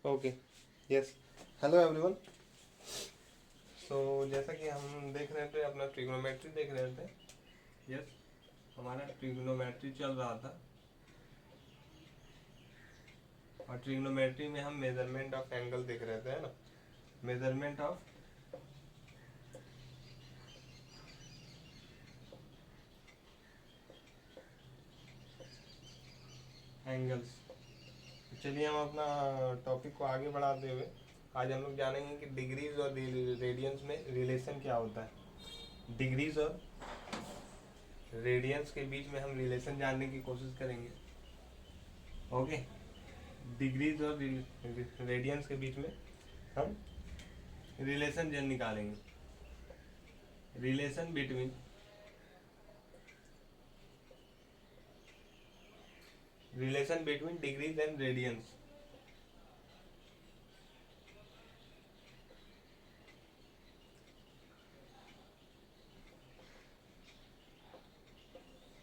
Okay, yes, hello everyone. So जैसा कि हम देख रहे थे, अपना ट्रिग्नोमेट्री देख रहे थे। यस, हमारा ट्रिग्नोमेट्री चल रहा था और ट्रिग्नोमेट्री में हम मेजरमेंट ऑफ एंगल देख रहे थे, है ना। Measurement of angles. चलिए हम अपना टॉपिक को आगे बढ़ाते हुए आज हम लोग जानेंगे कि डिग्रीज और रेडियंस में रिलेशन क्या होता है। डिग्रीज और रेडियंस के बीच में हम रिलेशन जानने की कोशिश करेंगे। ओके, डिग्रीज और रेडियंस के बीच में हम रिलेशन जन निकालेंगे। Relation between degrees and radians.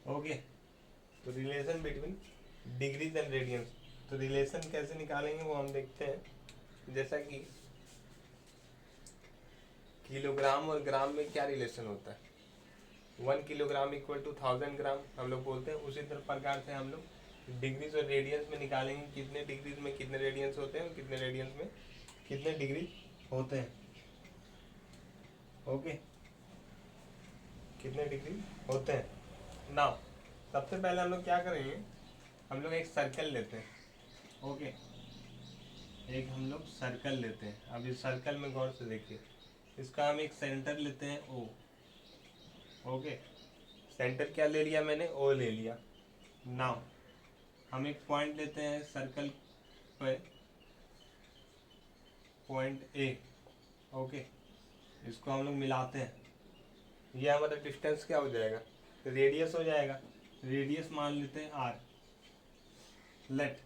Okay, तो relation between degrees and radians. तो रिलेशन कैसे निकालेंगे वो हम देखते हैं। जैसा कि किलोग्राम और ग्राम में क्या रिलेशन होता है, 1 किलोग्राम इक्वल टू 1000 ग्राम हम लोग बोलते हैं। उसी तरह प्रकार से हम लोग डिग्रीज और रेडियंस में निकालेंगे कितने डिग्रीज में कितने रेडियंस होते हैं और कितने रेडियंस में कितने डिग्री होते हैं। ओके, कितने डिग्री होते हैं। नाउ सबसे पहले हम लोग क्या करेंगे, हम लोग एक सर्कल लेते हैं। ओके, एक हम लोग सर्कल लेते हैं। अब इस सर्कल में गौर से देखिए, इसका हम एक सेंटर लेते हैं ओ। ओके, सेंटर क्या ले लिया मैंने, ओ ले लिया। नाउ हम एक पॉइंट लेते हैं सर्कल पे, पॉइंट ए। ओके, इसको हम लोग मिलाते हैं। ये हमारा डिस्टेंस क्या हो जाएगा, रेडियस हो जाएगा। रेडियस मान लेते हैं आर। लेट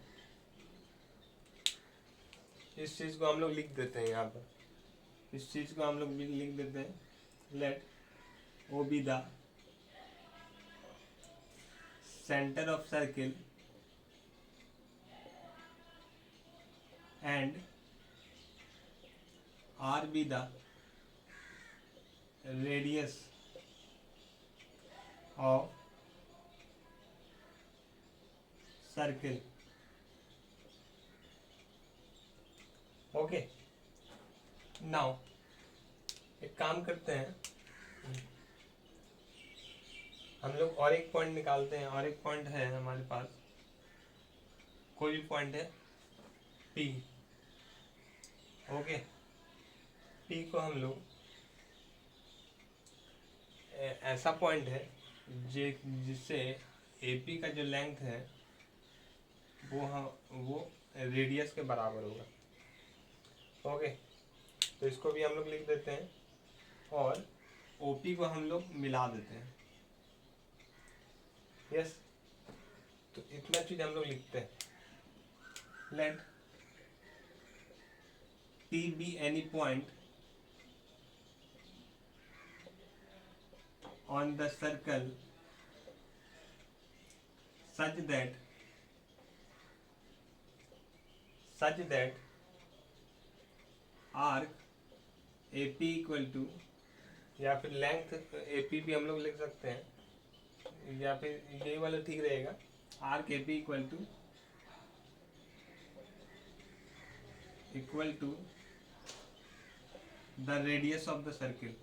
इस चीज को हम लोग लिख देते हैं यहाँ पर, इस चीज को हम लोग लिख देते हैं। Let O be the centre of circle and r be the radius of circle. Okay, now एक काम करते हैं, हम लोग और एक पॉइंट निकालते हैं। और एक पॉइंट है हमारे पास, कोई भी पॉइंट है पी। ओके, पी को हम लोग ऐसा पॉइंट है जिससे एपी का जो लेंथ है वो रेडियस के बराबर होगा। ओके, तो इसको भी हम लोग लिख देते हैं और ओपी को हम लोग मिला देते हैं। यस, तो इतना चीज हम लोग लिखते हैं। Let P be any point on the circle such that arc AP equal to, या फिर लेंथ AP भी हम लोग लिख सकते हैं, या फिर ये वाला ठीक रहेगा, arc AP equal to the radius of the circle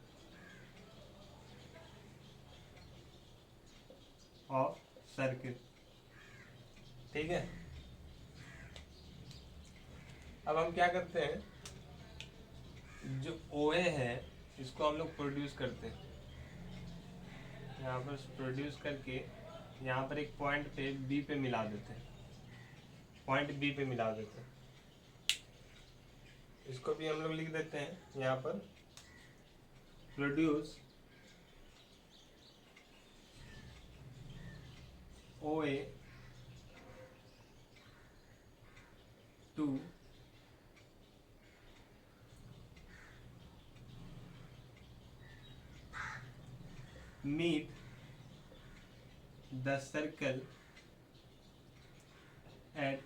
of circle. ठीक है, अब हम क्या करते हैं, जो OA है इसको हम लोग प्रोड्यूस करते हैं। यहाँ पर प्रोड्यूस करके यहाँ पर एक पॉइंट पे B पे मिला देते हैं, पॉइंट B पे मिला देते हैं। इसको भी हम लोग लिख देते हैं यहाँ पर, produce OA to meet the circle at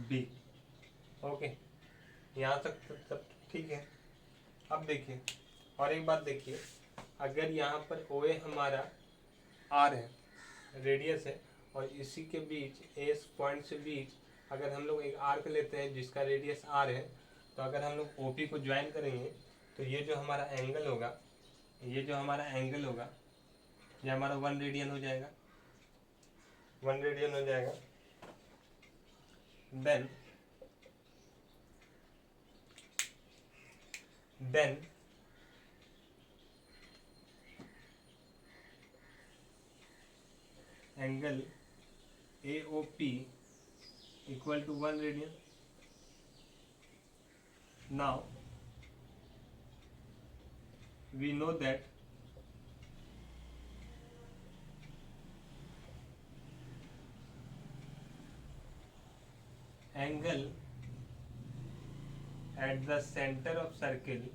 B. Okay, यहाँ तक सब ठीक है। अब देखिए और एक बात देखिए, अगर यहाँ पर ओ ए हमारा आर है, रेडियस है, और इसी के बीच एस पॉइंट से बीच अगर हम लोग एक आर्क लेते हैं जिसका रेडियस आर है, तो अगर हम लोग ओ पी को ज्वाइन करेंगे तो ये जो हमारा एंगल होगा, ये जो हमारा एंगल होगा, ये हमारा 1 रेडियन हो जाएगा, 1 रेडियन हो जाएगा। Then angle AOP equal to 1 radian. Now we know that angle at the center of circle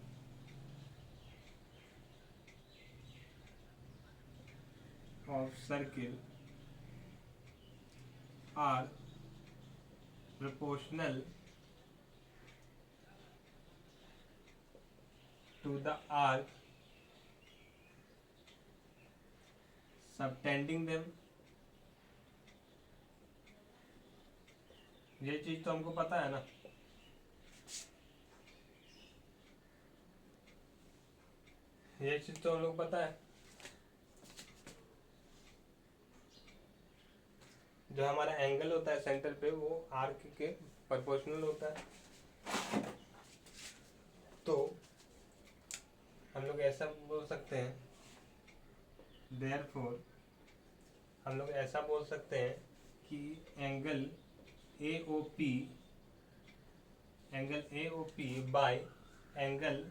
are proportional to the arc subtending them. ये चीज तो हमको पता है ना, ये चीज तो हम लोग पता है। जो हमारा एंगल होता है सेंटर पे वो आर्क के प्रोपोर्शनल होता है। तो हम लोग ऐसा बोल सकते हैं, देयरफॉर हम लोग ऐसा बोल सकते हैं कि angle AOP by angle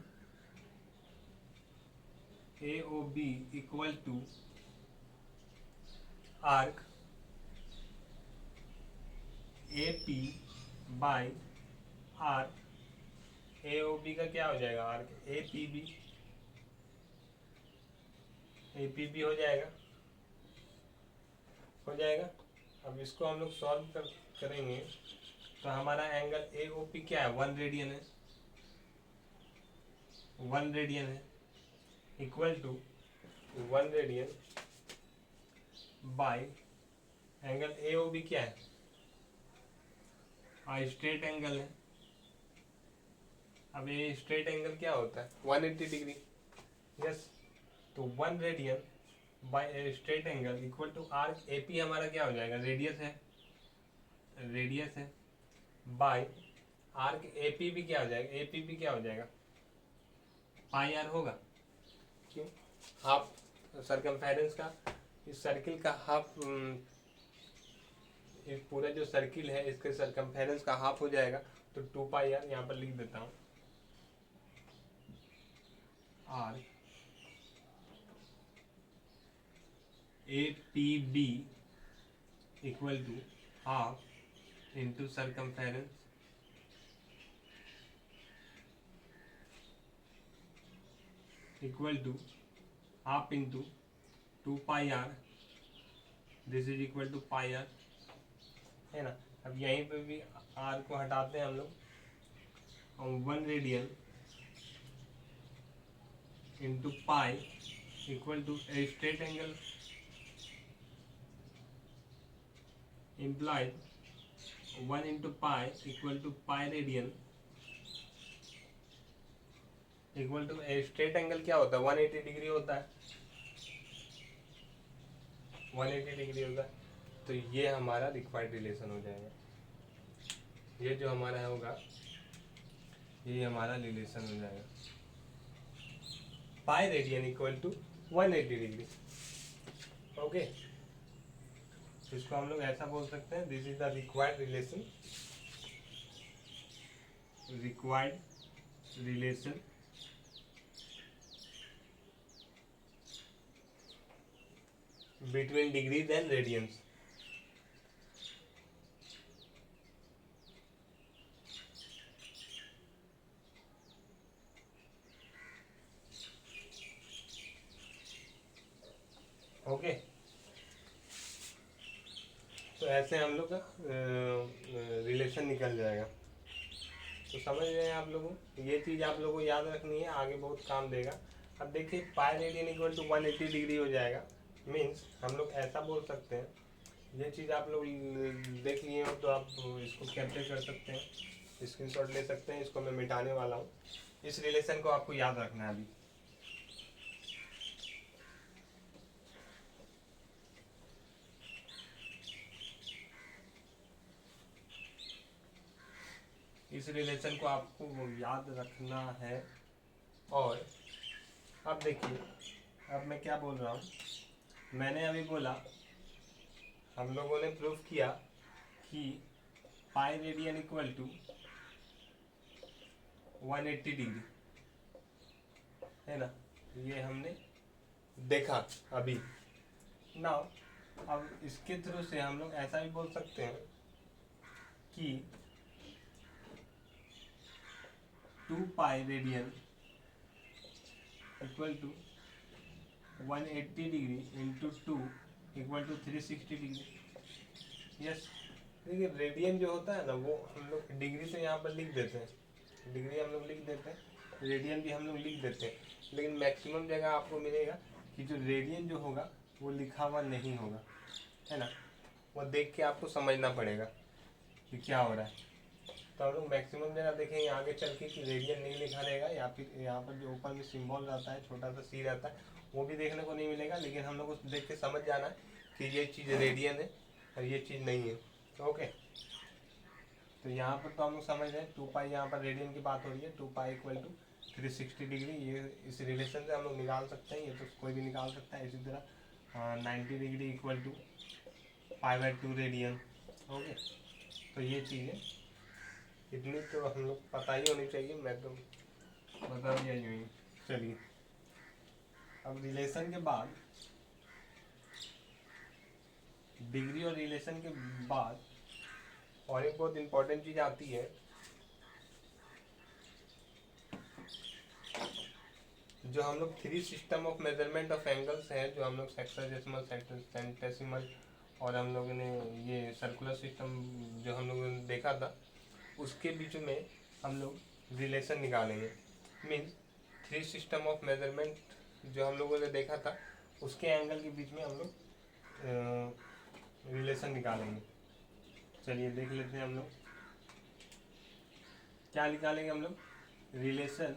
AOB equal to arc AP by arc AOB का क्या हो जाएगा, आर्क APB हो जाएगा, हो जाएगा। अब इसको हम लोग सॉल्व करेंगे तो हमारा एंगल AOP क्या है, 1 रेडियन है, 1 रेडियन है, equal to 1 radian by angle AOB क्या है, स्ट्रेट एंगल है। अब ये स्ट्रेट एंगल क्या होता है, 180 डिग्री। यस, तो 1 radian by straight angle equal to arc AP हमारा क्या हो जाएगा, रेडियस है, रेडियस है, बाय आर्क AP भी क्या हो जाएगा, AP भी क्या हो जाएगा, पाई आर होगा। क्यों, हाफ सर्कमफेरेंस का, इस सर्किल का हाफ, इस पूरा जो सर्किल है इसके सर्कमफेरेंस का हाफ हो जाएगा, तो 2 पाई आर यहाँ पर लिख देता हूँ, arc APB equal to half into circumference equal to half into 2 pi r, this is equal to pi r, है ना। अब यहीं पे भी आर को हटाते हैं हम लोग, और 1 radian into pi equal to a straight angle implied 1 into pi equal to pi radian equal to a straight angle क्या होता है, 180 डिग्री होता है, 180 डिग्री होता है। तो ये हमारा रिक्वायर्ड रिलेशन हो जाएगा, ये जो हमारा होगा ये हमारा रिलेशन हो जाएगा, pi radian equal to 180 degree. Okay, इसको हम लोग ऐसा बोल सकते हैं, this is the required relation, between degrees and radians. ओके, तो ऐसे हम लोग का रिलेशन निकल जाएगा। तो समझ रहे हैं आप लोगों, ये चीज़ आप लोगों को याद रखनी है, आगे बहुत काम देगा। अब देखिए pi radian equal to 180 degree हो जाएगा। मीन्स हम लोग ऐसा बोल सकते हैं, ये चीज़ आप लोग देख लिए हो तो आप इसको कैप्चर कर सकते हैं, स्क्रीनशॉट ले सकते हैं। इसको मैं मिटाने वाला हूँ, इस रिलेशन को आपको याद रखना है अभी। इस रिलेशन को आपको याद रखना है। और अब देखिए, अब मैं क्या बोल रहा हूँ, मैंने अभी बोला हम लोगों ने प्रूफ किया कि pi radian equal to 180 degree है ना, ये हमने देखा अभी। नाउ अब इसके थ्रू से हम लोग ऐसा भी बोल सकते हैं कि 2 pi radian equal to 180 degree into 2 equal to 360 degree. Yes, देखिए रेडियन जो होता है ना, वो हम लोग डिग्री तो यहाँ पर लिख देते हैं, डिग्री हम लोग लिख देते हैं, रेडियन भी हम लोग लिख देते हैं, लेकिन मैक्सिमम जगह आपको मिलेगा कि जो रेडियन जो होगा वो लिखा हुआ नहीं होगा, है ना, वो देख के आपको समझना पड़ेगा कि क्या हो रहा है। तो हम लोग मैक्सिमम जगह देखेंगे आगे चल के कि रेडियन नहीं लिखा रहेगा, या फिर यहाँ पर जो ऊपर में सिंबल रहता है, छोटा सा सी रहता है, वो भी देखने को नहीं मिलेगा, लेकिन हम लोग को देख के समझ जाना है कि ये चीज़ रेडियन है और ये चीज़ नहीं है। ओके, तो यहाँ पर तो हम लोग समझ रहे हैं 2 पाई, यहाँ पर रेडियन की बात हो रही है, 2 पाई इक्वल टू 360 डिग्री, ये इस रिलेशन से हम लोग निकाल सकते हैं, ये तो कोई भी निकाल सकता है। इसी तरह 90 degree equal to π/2 radian. Okay, तो ये चीज़ें इतनी तो हम लोग पता ही होनी चाहिए, मैं तो बता दिया यूँ ही। चलिए, अब रिलेशन के बाद, डिग्री और रिलेशन के बाद और एक बहुत इम्पोर्टेंट चीज़ आती है, जो हम लोग 3 system of measurement of angles है, जो हम लोग सेक्साडेसिमल, सेंटेसिमल और हम लोगों ने ये सर्कुलर सिस्टम जो हम लोगों ने देखा था, उसके बीच में हम लोग रिलेशन निकालेंगे। मीन्स 3 सिस्टम ऑफ मेजरमेंट जो हम लोगों ने देखा था, उसके एंगल के बीच में हम लोग रिलेशन निकालेंगे। चलिए देख लेते हैं हम लोग क्या निकालेंगे। हम लोग relation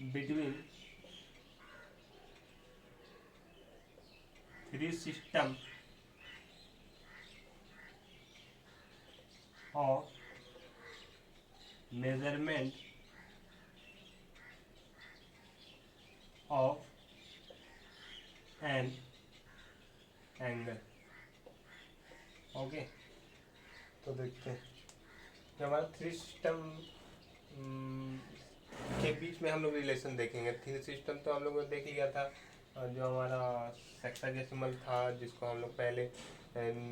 between 3 system of measurement of an angle. Okay, तो देखते हैं जो हमारा 3 सिस्टम के बीच में हम लोग रिलेशन देखेंगे। 3 सिस्टम तो हम लोगों ने देख लिया था, जो हमारा सेक्साडेसिमल था, जिसको हम लोग पहले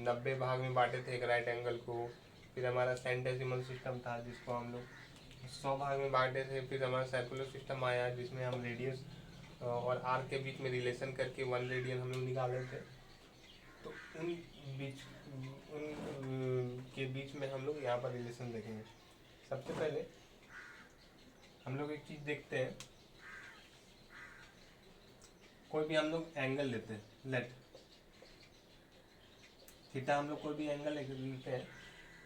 90 भाग में बांटे थे एक राइट एंगल को। फिर हमारा सेंटेसिमल सिस्टम था, जिसको हम लोग 100 भाग में बांटे थे। फिर हमारा सर्कुलर सिस्टम आया, जिसमें हम रेडियस और आर्क के बीच में रिलेशन करके 1 रेडियन हम लोग निकाले थे। तो उन के बीच में हम लोग यहाँ पर रिलेशन देखेंगे। सबसे पहले हम लोग एक चीज़ देखते हैं, कोई भी हम लोग एंगल लेते हैं, लेट थीटा, हम लोग कोई भी एंगल लेते हैं,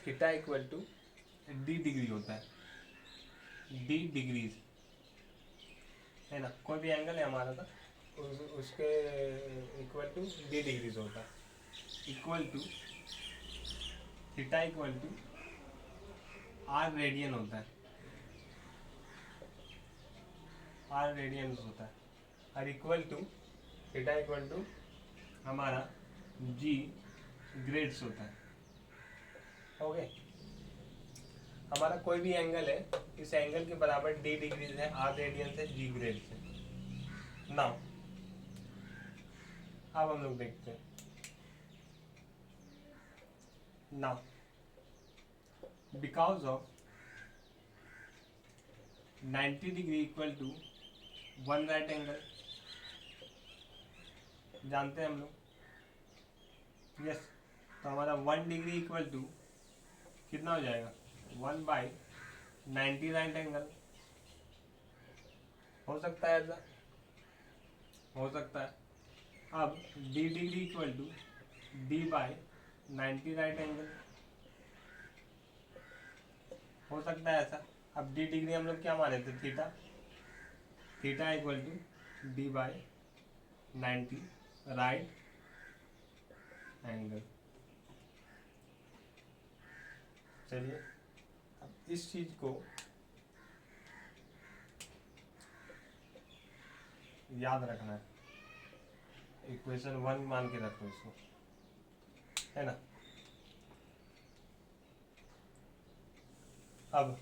theta equal to D degree होता है, डी डिग्रीज है ना, कोई भी एंगल है हमारा था उसके इक्वल टू डी डिग्रीज होता है, equal to theta equal to R radian होता है, आर रेडियन होता है, और equal to theta equal to हमारा जी ग्रेड्स होता है। ओके, हमारा कोई भी एंगल है, इस एंगल के बराबर डी डिग्रीज है, आर रेडियन से, जी ग्रेड से। नाउ अब हम लोग देखते हैं, now because of 90 degree equal to 1 right angle, जानते हैं हम लोग। यस, तो हमारा 1 डिग्री इक्वल टू कितना हो जाएगा, 1/90 राइट एंगल। हो सकता है ऐसा, हो सकता है। अब D degree equal to D/90 right angle, हो सकता है ऐसा। अब डी डिग्री हम लोग क्या माने थे, theta, theta equal to D/90 right angle. चलिए अब इस चीज को याद रखना है, इक्वेशन 1 मान के रखो इसको, है ना। अब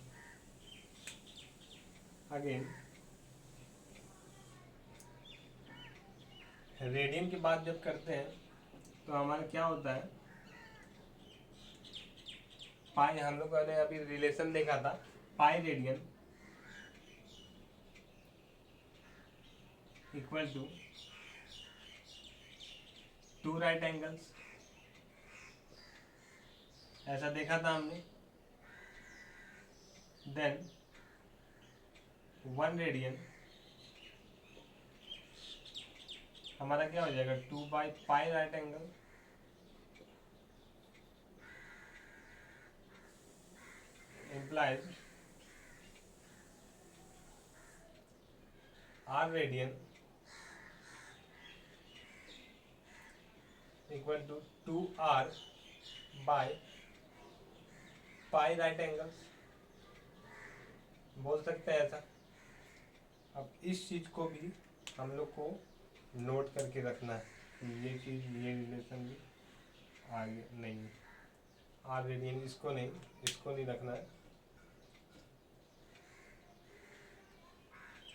अगेन रेडियन की बात जब करते हैं तो हमारा क्या होता है, पाई, हम लोग ने अभी रिलेशन देखा था, pi radian equal to 2 right angles, ऐसा देखा था हमने। देन 1 रेडियन हमारा क्या हो जाएगा, 2/पाई right angle, implies R radian equal to 2R by pi right angles, बोल सकते हैं ऐसा। अब इस चीज को भी हम लोग को नोट करके रखना है, ये चीज, ये रिलेशन भी आगे नहीं, आर रेडियन इसको नहीं, इसको नहीं रखना है,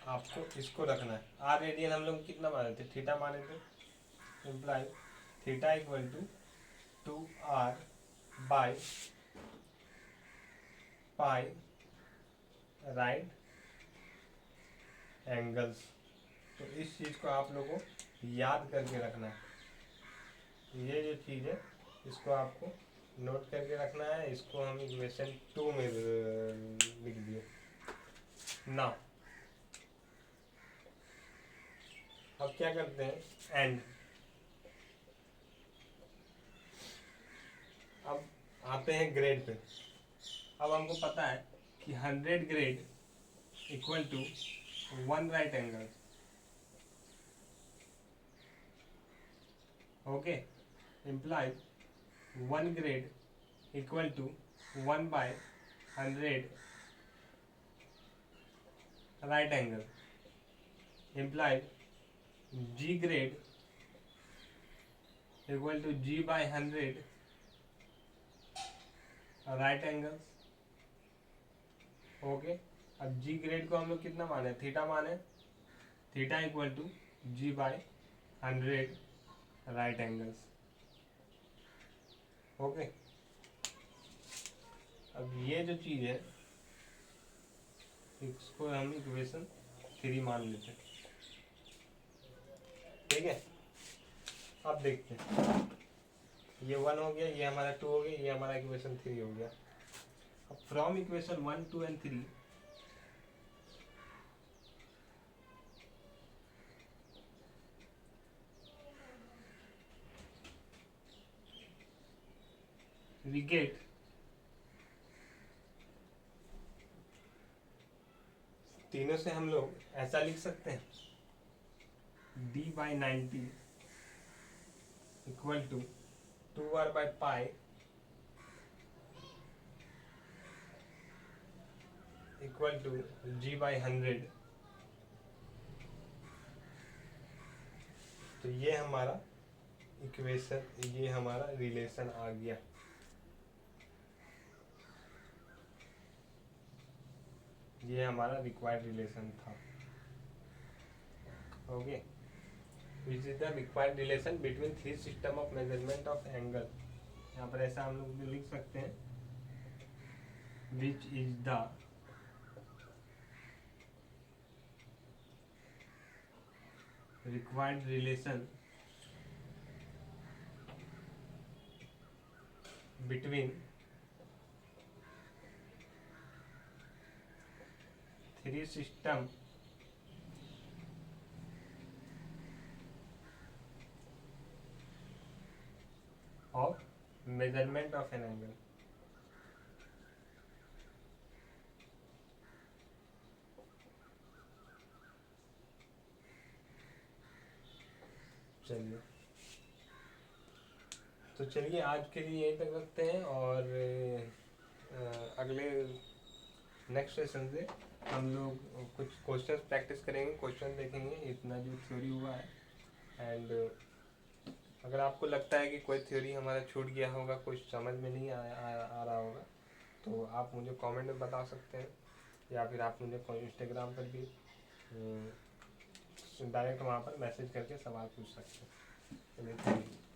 आपको इसको रखना है। आर रेडियन हम लोग कितना माने थे, थीटा माने थे, imply theta equal to 2R by pi right angles. तो इस चीज को आप लोगों को याद करके रखना है, ये जो चीज है इसको आपको नोट करके रखना है। इसको हम इक्वेशन 2 में लिख दिए ना। अब क्या करते हैं, एंड, अब आते हैं ग्रेड पे। अब हमको पता है कि 100 grade equal to 1 right angle, okay, implies 1 grade equal to 1/100 right angle, implies G grade equal to G/100 right angles, okay. अब G ग्रेड को हम लोग कितना माने, थीटा माने, theta equal to G/100 right angles, okay. अब ये जो चीज है इसको हम इक्वेशन 3 मान लेते हैं, ठीक है। अब देखते हैं, ये 1 हो गया, ये हमारा 2 हो गया, ये हमारा इक्वेशन 3 हो गया। अब from equation 1, 2 and 3 we get तीनों से हम लोग ऐसा लिख सकते हैं, D/90 इक्वल टू 2R/पाई इक्वल टू G/100। तो ये हमारा इक्वेशन, ये हमारा रिलेशन आ गया। ये हमारा रिक्वायर्ड रिलेशन था, okay, which is the required relation between 3 system of measurement of angle. यहाँ पर ऐसा हम लोग लिख सकते हैं, which is the required relation between 3 system of measurement of an angle. चलिए, तो चलिए आज के लिए यहीं तक रखते हैं, और अगले नेक्स्ट सेशन से हम लोग कुछ क्वेश्चंस प्रैक्टिस करेंगे, क्वेश्चन देखेंगे, इतना जो थ्योरी हुआ है। एंड अगर आपको लगता है कि कोई थ्योरी हमारा छूट गया होगा, कुछ समझ में नहीं आ रहा होगा, तो आप मुझे कमेंट में बता सकते हैं, या फिर आप मुझे इंस्टाग्राम पर भी डायरेक्ट वहाँ पर मैसेज करके सवाल पूछ सकते हैं। चलिए, थैंक यू।